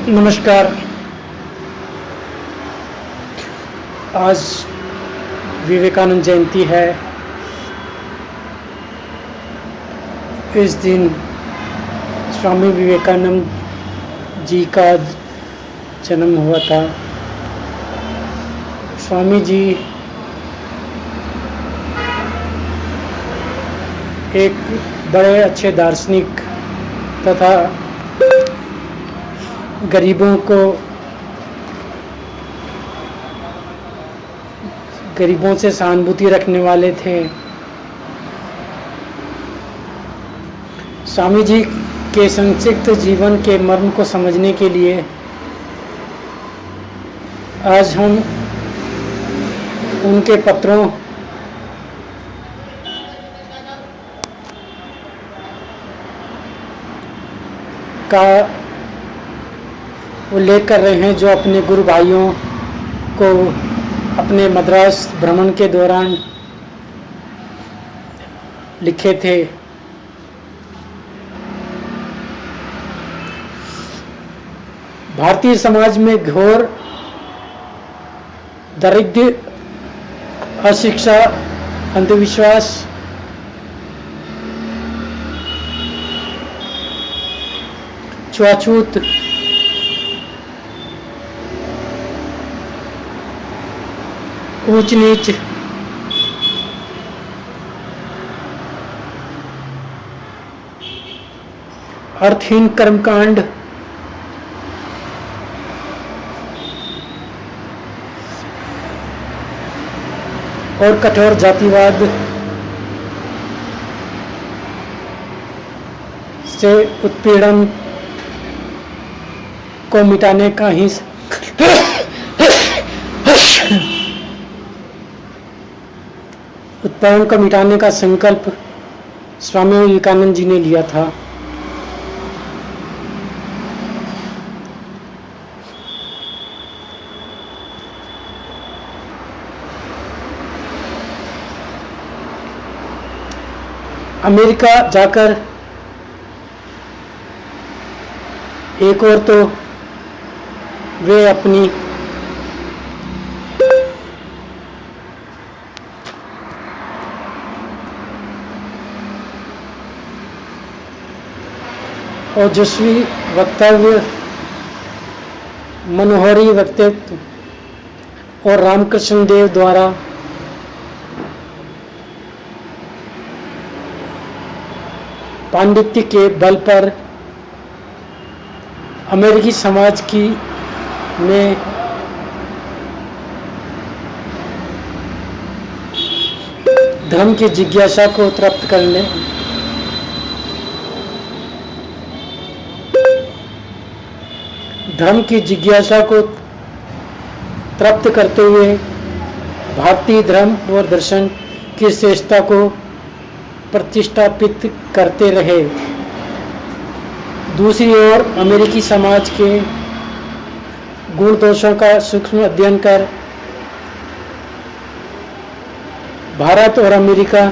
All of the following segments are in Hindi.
नमस्कार। आज विवेकानंद जयंती है। इस दिन स्वामी विवेकानंद जी का जन्म हुआ था। स्वामी जी एक बड़े अच्छे दार्शनिक तथा गरीबों से सहानुभूति रखने वाले थे। स्वामी जी के संक्षिप्त जीवन के मर्म को समझने के लिए आज हम उनके पत्रों का उल्लेख कर रहे हैं, जो अपने गुरु भाइयों को अपने मद्रास भ्रमण के दौरान लिखे थे। भारतीय समाज में घोर दारिद्र्य, अशिक्षा, अंधविश्वास, छुआछूत, ऊंच नीच, अर्थहीन कर्मकांड, और कठोर जातिवाद से उत्पीड़न को मिटाने का ही उत्पीड़न को मिटाने का संकल्प स्वामी विवेकानंद जी ने लिया था। अमेरिका जाकर एक और तो वे अपनी ओजस्वी वक्तव्य, मनोहारी व्यक्तित्व और रामकृष्ण देव द्वारा पांडित्य के बल पर अमेरिकी समाज की में धर्म की जिज्ञासा को तृप्त करने धर्म की जिज्ञासा को तृप्त करते हुए भारतीय धर्म और दर्शन की श्रेष्ठता को प्रतिष्ठापित करते रहे। दूसरी ओर अमेरिकी समाज के गुण दोषों का सूक्ष्म अध्ययन कर भारत और अमेरिका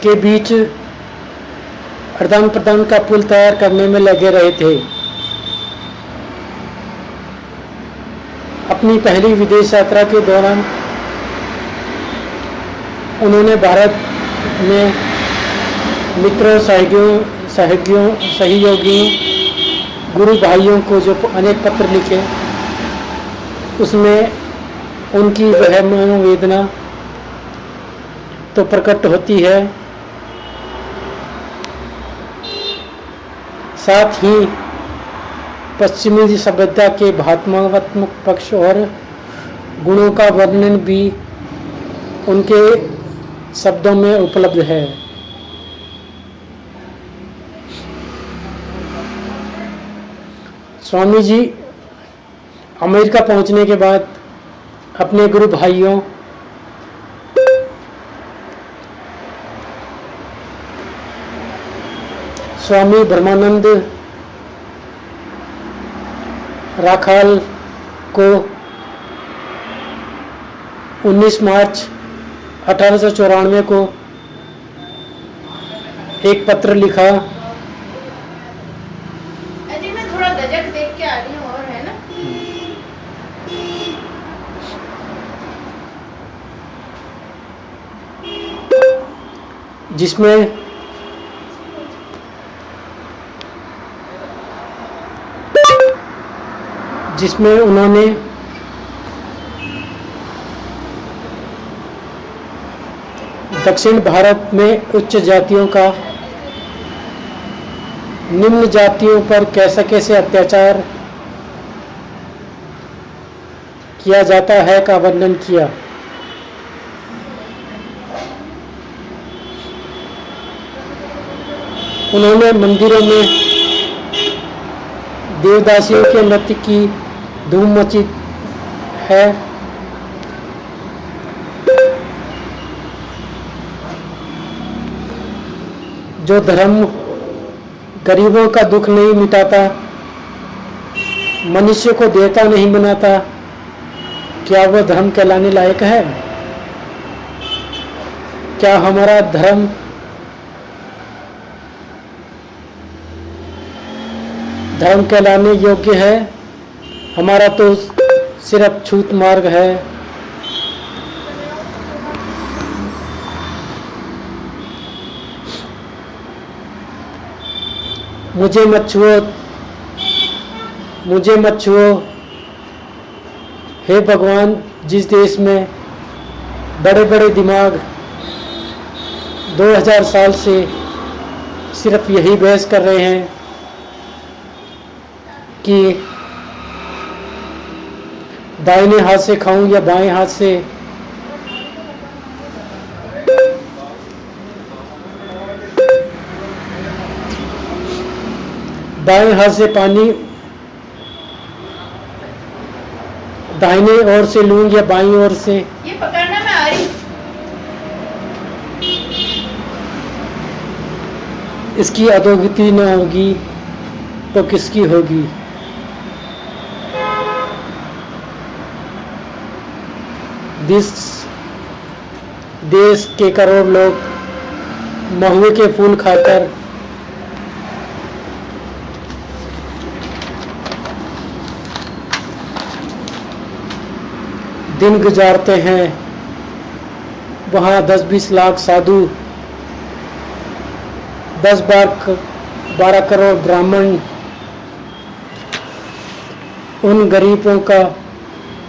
के बीच आदान प्रदान का पुल तैयार करने में लगे रहे थे। अपनी पहली विदेश यात्रा के दौरान उन्होंने भारत में मित्रों, सहयोगियों, गुरु भाइयों को जो अनेक पत्र लिखे, उसमें उनकी वह मनोवेदना तो प्रकट होती है, साथ ही पश्चिमी सभ्यता के भावनात्मक पक्ष और गुणों का वर्णन भी उनके शब्दों में उपलब्ध है। स्वामी जी अमेरिका पहुंचने के बाद अपने गुरु भाइयों स्वामी ब्रह्मानंद, राखाल को 19 मार्च 1894 को एक पत्र लिखा। अजी मैं थोड़ा गजक देख के आ रही हूँ, और है ना। जिसमें उन्होंने दक्षिण भारत में उच्च जातियों का निम्न जातियों पर कैसे कैसे अत्याचार किया जाता है का वर्णन किया। उन्होंने मंदिरों में देवदासियों के नृत्य की धूम मची है। जो धर्म गरीबों का दुख नहीं मिटाता, मनुष्य को देवता नहीं बनाता, क्या वह धर्म कहलाने लायक है? क्या हमारा धर्म कहलाने योग्य है? हमारा तो सिर्फ छूत मार्ग है। मुझे मत छुओ, हे भगवान। जिस देश में बड़े बड़े दिमाग 2000 साल से सिर्फ यही बहस कर रहे हैं कि दाहिने हाथ से खाऊं या बाएं हाथ से, बाएं हाथ से पानी दाहिने ओर से लूं या बाईं ओर से। ये पकड़ना, मैं आ रही। इसकी अधोगति न होगी तो किसकी होगी? देश के करोड़ लोग महुए के फूल खाकर दिन गुजारते हैं। वहाँ 10-20 लाख साधु, 10-12 करोड़ ब्राह्मण उन गरीबों का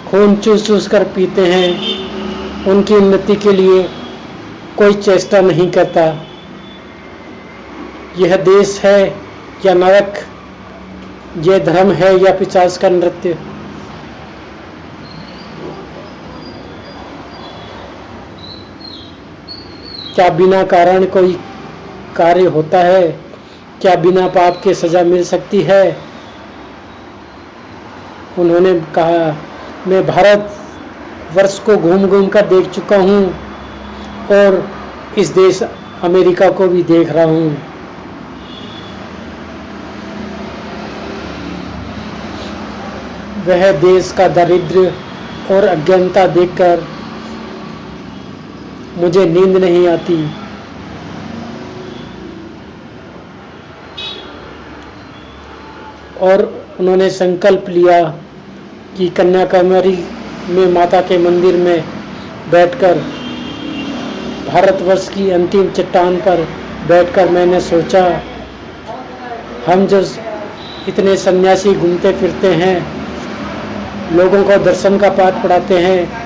खून चूस चूस कर पीते हैं। उनकी उन्नति के लिए कोई चेष्टा नहीं करता। यह देश है या नरक? यह धर्म है या पिशाच का नृत्य? क्या बिना कारण कोई कार्य होता है? क्या बिना पाप के सजा मिल सकती है? उन्होंने कहा, मैं भारत वर्ष को घूम घूम कर देख चुका हूँ और इस देश अमेरिका को भी देख रहा हूँ। वह देश का दारिद्र्य और अज्ञानता देखकर मुझे नींद नहीं आती। और उन्होंने संकल्प लिया कि कन्याकुमारी में माता के मंदिर में बैठकर, भारतवर्ष की अंतिम चट्टान पर बैठकर मैंने सोचा, हम जो इतने सन्यासी घूमते फिरते हैं, लोगों को दर्शन का पाठ पढ़ाते हैं,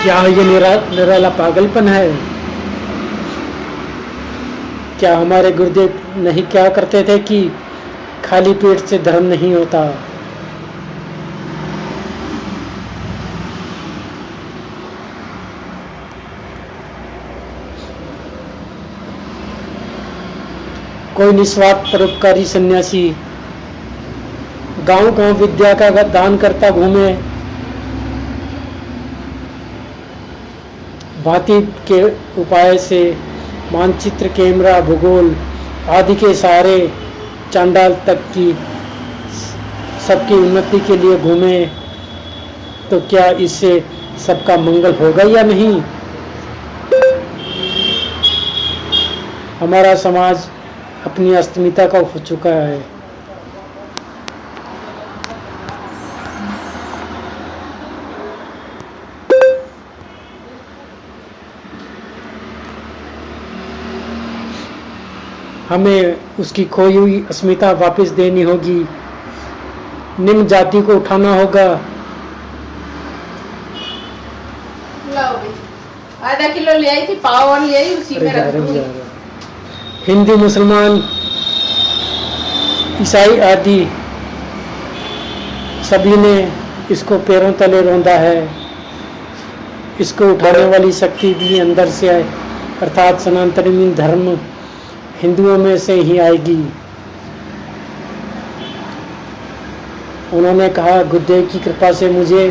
क्या ये निराला पागलपन है? क्या हमारे गुरुदेव नहीं क्या करते थे कि खाली पेट से धर्म नहीं होता? कोई निस्वार्थ परोपकारी सन्यासी गांव-गांव विद्या का दान करता घूमे, भांति के उपाय से मानचित्र, कैमरा, भूगोल आदि के सहारे चांडाल तक की सबकी उन्नति के लिए घूमे, तो क्या इससे सबका मंगल होगा या नहीं? हमारा समाज अपनी अस्मिता का हो चुका है। हमें उसकी खोई हुई अस्मिता वापस देनी होगी। निम्न जाति को उठाना होगा। लाओ भाई, आधा किलो ले आई थी, पाव और ले आई, उसी में रख दूंगी। हिंदू, मुसलमान, ईसाई आदि सभी ने इसको पैरों तले रौंदा है। इसको उठाने वाली शक्ति भी अंदर से है, अर्थात सनातनी धर्म हिंदुओं में से ही आएगी। उन्होंने कहा, गुरुदेव की कृपा से मुझे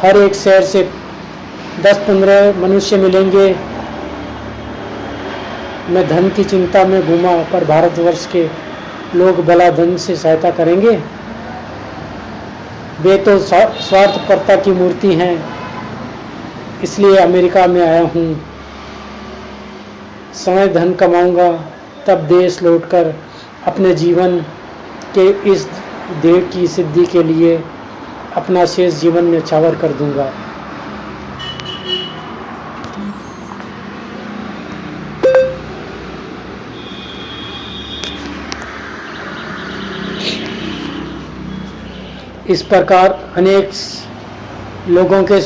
हर एक शहर से 10-15 मनुष्य मिलेंगे। मैं धन की चिंता में घूमा, पर भारतवर्ष के लोग भला धन से सहायता करेंगे? वे तो स्वार्थपरता की मूर्ति हैं। इसलिए अमेरिका में आया हूँ। समय धन कमाऊंगा, तब देश लौटकर अपने जीवन के इस ध्येय की सिद्धि के लिए अपना शेष जीवन न्यौछावर कर दूंगा। इस प्रकार अनेक लोगों को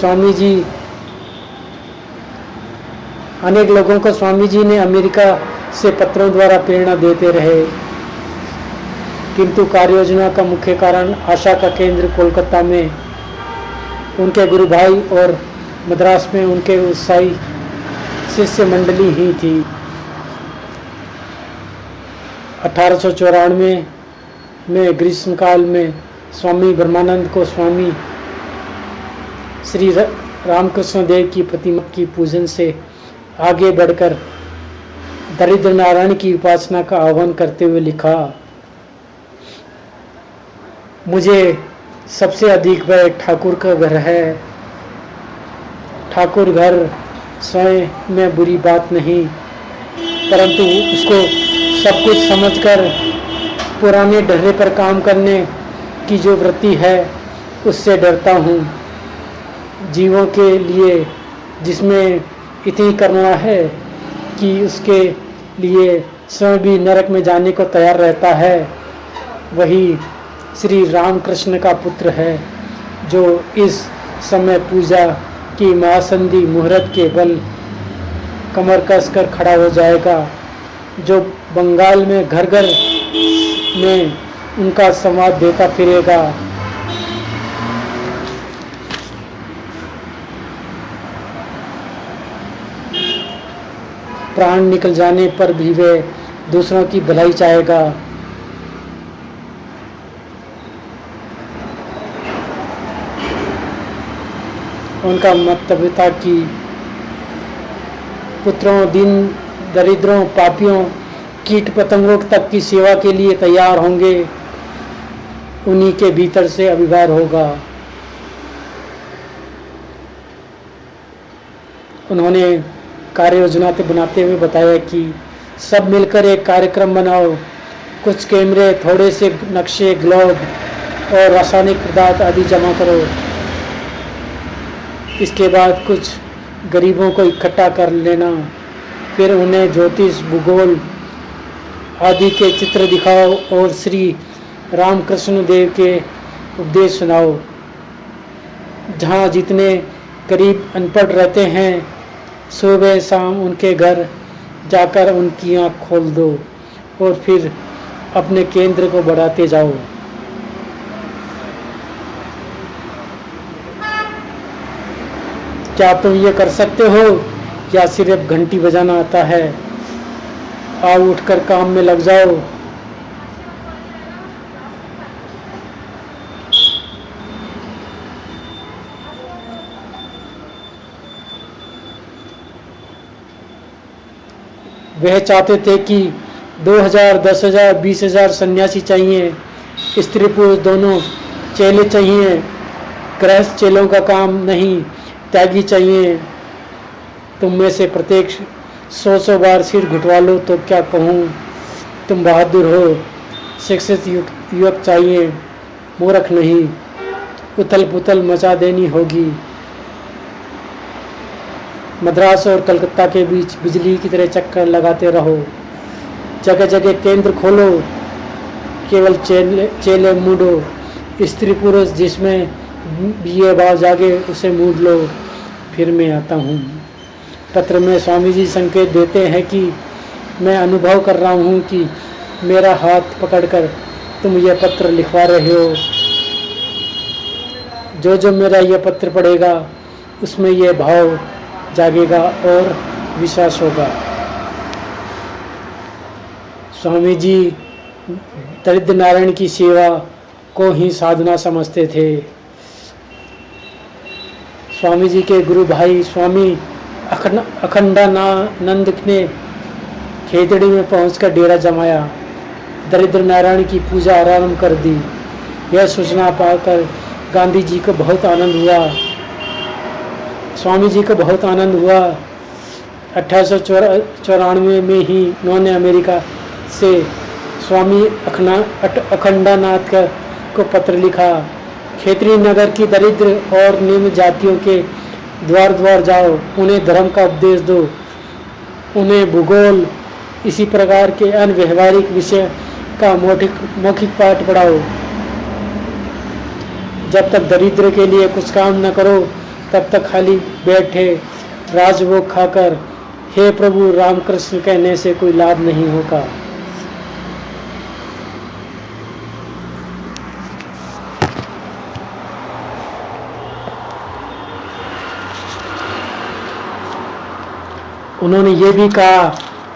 स्वामी जी ने अमेरिका से पत्रों द्वारा प्रेरणा देते रहे, किंतु कार्य योजना का मुख्य कारण आशा का केंद्र कोलकाता में उनके गुरु भाई और मद्रास में उनके उत्साही शिष्य मंडली ही थी। 1894 में ग्रीष्मकाल में स्वामी ब्रह्मानंद को स्वामी श्री रामकृष्ण देव की प्रतिमा की पूजन से आगे बढ़कर दरिद्र नारायण की उपासना का आह्वान करते हुए लिखा, मुझे सबसे अधिक भय ठाकुर का घर है। ठाकुर घर स्वयं में बुरी बात नहीं, परंतु उसको सब कुछ समझकर पुराने ढर्रे पर काम करने की जो वृत्ति है, उससे डरता हूँ। जीवों के लिए जिसमें इतनी करुणा है कि उसके लिए स्वयं भी नरक में जाने को तैयार रहता है, वही श्री रामकृष्ण का पुत्र है, जो इस समय पूजा की महासंधि मुहूर्त के बल कमर कस कर खड़ा हो जाएगा, जो बंगाल में घर घर में उनका संवाद देता फिरेगा। प्राण निकल जाने पर भी वे दूसरों की भलाई चाहेगा। उनका मंतव्य था कि पुत्रों, दीन दरिद्रों, पापियों, कीट पतंगों तक की सेवा के लिए तैयार होंगे, उन्हीं के भीतर से अभिवार होगा। उन्होंने कार्य योजना बनाते हुए बताया कि सब मिलकर एक कार्यक्रम बनाओ, कुछ कैमरे, थोड़े से नक्शे, ग्लोब और रासायनिक पदार्थ आदि जमा करो। इसके बाद कुछ गरीबों को इकट्ठा कर लेना, फिर उन्हें ज्योतिष, भूगोल आदि के चित्र दिखाओ और श्री रामकृष्ण देव के उपदेश सुनाओ। जहाँ जितने गरीब अनपढ़ रहते हैं, सुबह शाम उनके घर जाकर उनकी आँख खोल दो और फिर अपने केंद्र को बढ़ाते जाओ। क्या तुम ये कर सकते हो या सिर्फ घंटी बजाना आता है? आओ उठकर काम में लग जाओ। वह चाहते थे कि 2000, 10,000, 20,000 सन्यासी चाहिए, स्त्री पुरुष दोनों चेले चाहिए, गृहस्थ चेलों का काम नहीं, त्यागी चाहिए। तुम में से प्रत्येक 100 बार सिर घुटवा लो तो क्या कहूँ, तुम बहादुर हो। शिक्षित युवक चाहिए, मूर्ख नहीं। उथल पुथल मचा देनी होगी। मद्रास और कलकत्ता के बीच बिजली की तरह चक्कर लगाते रहो। जगह जगह केंद्र खोलो, केवल चेले मूडो। स्त्री पुरुष जिसमें ये भाव जागे उसे मूड लो, फिर मैं आता हूँ। पत्र में स्वामी जी संकेत देते हैं कि मैं अनुभव कर रहा हूँ कि मेरा हाथ पकड़कर तुम यह पत्र लिखवा रहे हो। जो जो मेरा यह पत्र पढ़ेगा उसमें यह भाव जागेगा और विश्वास होगा। स्वामी जी दरिद्र नारायण की सेवा को ही साधना समझते थे। स्वामी जी के गुरु भाई स्वामी अखंडानंद ने खेतड़ी में पहुंचकर डेरा जमाया, दरिद्र नारायण की पूजा आरंभ कर दी। यह सूचना पाकर गांधी जी को बहुत आनंद हुआ, स्वामी जी को बहुत आनंद हुआ। 1894 में ही उन्होंने अमेरिका से स्वामी अखंडानाथ को पत्र लिखा। खेतरी नगर की दरिद्र और निम्न जातियों के द्वार द्वार जाओ, उन्हें धर्म का उपदेश दो, उन्हें भूगोल इसी प्रकार के अन्य व्यवहारिक विषय का मौखिक पाठ पढ़ाओ। जब तक दरिद्र के लिए कुछ काम न करो तब तक खाली बैठे राजभोग खाकर हे प्रभु रामकृष्ण कहने से कोई लाभ नहीं होगा। उन्होंने ये भी कहा,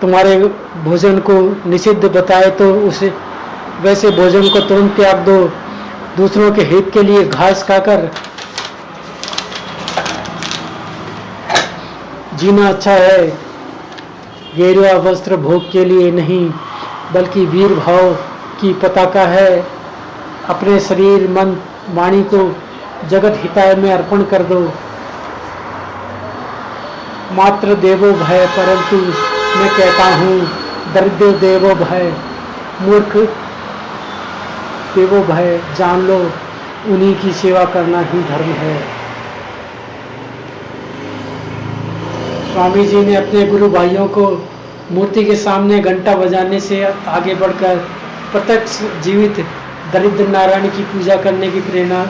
तुम्हारे भोजन को निषिद्ध बताए तो उसे वैसे भोजन को तुरंत त्याग दो। दूसरों के हित के लिए घास खाकर जीना अच्छा है। गेरुआ वस्त्र भोग के लिए नहीं बल्कि वीर भाव की पताका है। अपने शरीर मन वाणी को जगत हिताय में अर्पण कर दो। मात्र देवो भय, परंतु मैं कहता हूँ दरिद्र देवो भय, मूर्ख देवो भय। जान लो उन्हीं की सेवा करना ही धर्म है। स्वामी जी ने अपने गुरु भाइयों को मूर्ति के सामने घंटा बजाने से आगे बढ़कर प्रत्यक्ष जीवित दरिद्र नारायण की पूजा करने की प्रेरणा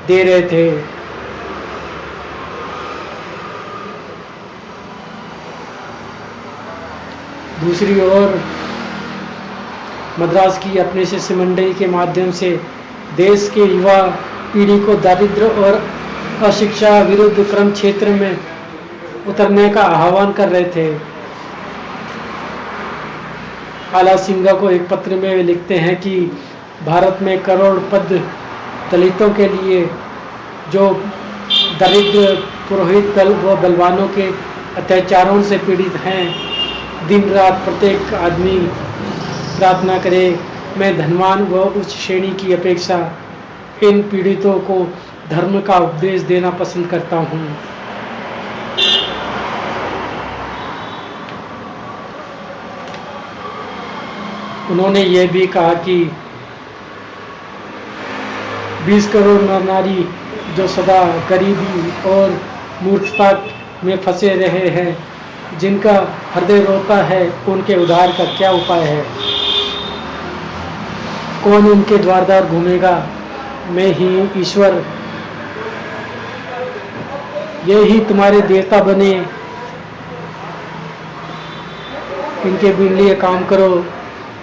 दे रहे थे। दूसरी ओर मद्रास की अपने शिष्य मंडली के माध्यम से देश के युवा पीढ़ी को दारिद्र्य और अशिक्षा विरुद्ध क्रम क्षेत्र में उतरने का आह्वान कर रहे थे। आला सिंघा को एक पत्र में वे लिखते हैं कि भारत में करोड़पति दलितों के लिए जो दरिद्र पुरोहित दल व बलवानों के अत्याचारों से पीड़ित हैं, दिन रात प्रत्येक आदमी प्रार्थना करे, मैं धनवान व उच्च श्रेणी की अपेक्षा इन पीड़ितों को धर्म का उपदेश देना पसंद करता हूँ। उन्होंने ये भी कहा कि 20 करोड़ नर नारी जो सदा गरीबी और मूर्खता में फंसे रहे हैं, जिनका हृदय रोता है, उनके उद्धार का क्या उपाय है? कौन उनके द्वार द्वार घूमेगा? मैं ही ईश्वर, ये ही तुम्हारे देवता बने। इनके लिए काम करो,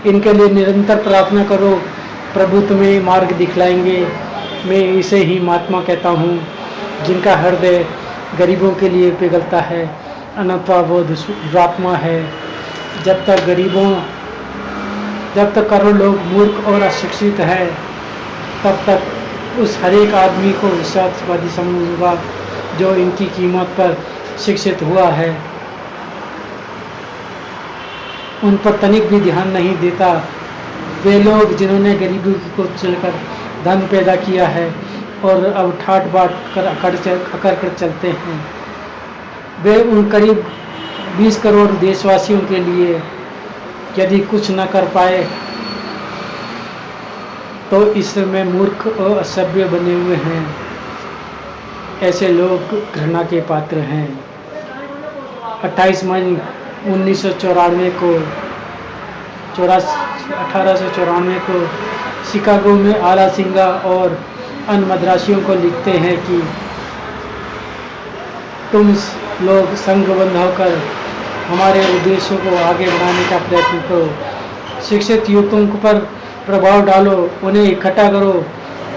इनके लिए निरंतर प्रार्थना करो, प्रभु तुम्हें मार्ग दिखलाएंगे। मैं इसे ही महात्मा कहता हूँ, जिनका हृदय गरीबों के लिए पिघलता है। अनंतवा वो दुरात्मा है। जब तक करोड़ लोग मूर्ख और अशिक्षित हैं, तब तक उस हरेक आदमी को विश्वासवादी समझूंगा जो इनकी कीमत पर शिक्षित हुआ है। उन पर तनिक भी ध्यान नहीं देता। वे लोग जिन्होंने गरीबी को चलकर धन पैदा किया है और अब ठाट बाट कर अकड़ कर चलते हैं, वे उन करीब 20 करोड़ देशवासियों के लिए यदि कुछ न कर पाए तो इसमें मूर्ख और असभ्य बने हुए हैं। ऐसे लोग घृणा के पात्र हैं। 28 मई 1894 को शिकागो में आला सिंगा और अन्य मद्रासियों को लिखते हैं कि तुम लोग संघबद्ध होकर हमारे उद्देश्यों को आगे बढ़ाने का प्रयत्न करो। शिक्षित युवकों पर प्रभाव डालो, उन्हें इकट्ठा करो,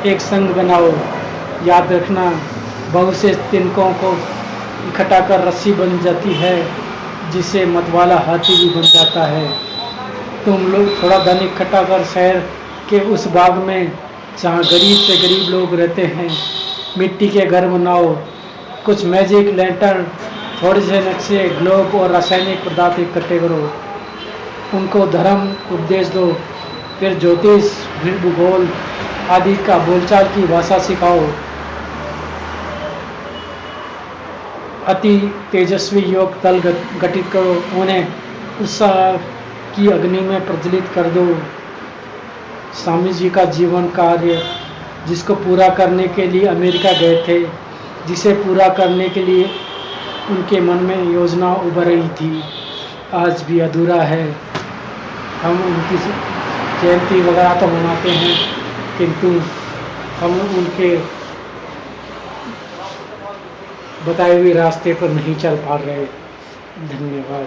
एक संघ बनाओ। याद रखना, बहुत से तिनकों को इकट्ठा कर रस्सी बन जाती है, जिससे मतवाला हाथी भी बन जाता है। तुम लोग थोड़ा धन इकट्ठा कर शहर के उस भाग में जहाँ गरीब से गरीब लोग रहते हैं मिट्टी के घर बनाओ। कुछ मैजिक लैंटर्न, थोड़े से नक्शे, ग्लोब और रासायनिक पदार्थ इकट्ठे करो। उनको धर्म उपदेश दो, फिर ज्योतिष, फिर भूगोल आदि का बोलचाल की भाषा सिखाओ। अति तेजस्वी योग दल गठित करो, उन्हें उत्साह की अग्नि में प्रज्वलित कर दो। स्वामी जी का जीवन कार्य, जिसको पूरा करने के लिए अमेरिका गए थे, जिसे पूरा करने के लिए उनके मन में योजना उभर रही थी, आज भी अधूरा है। हम उनकी जयंती वगैरह तो मनाते हैं, किंतु हम उनके बताए हुए रास्ते पर नहीं चल पा रहे। धन्यवाद।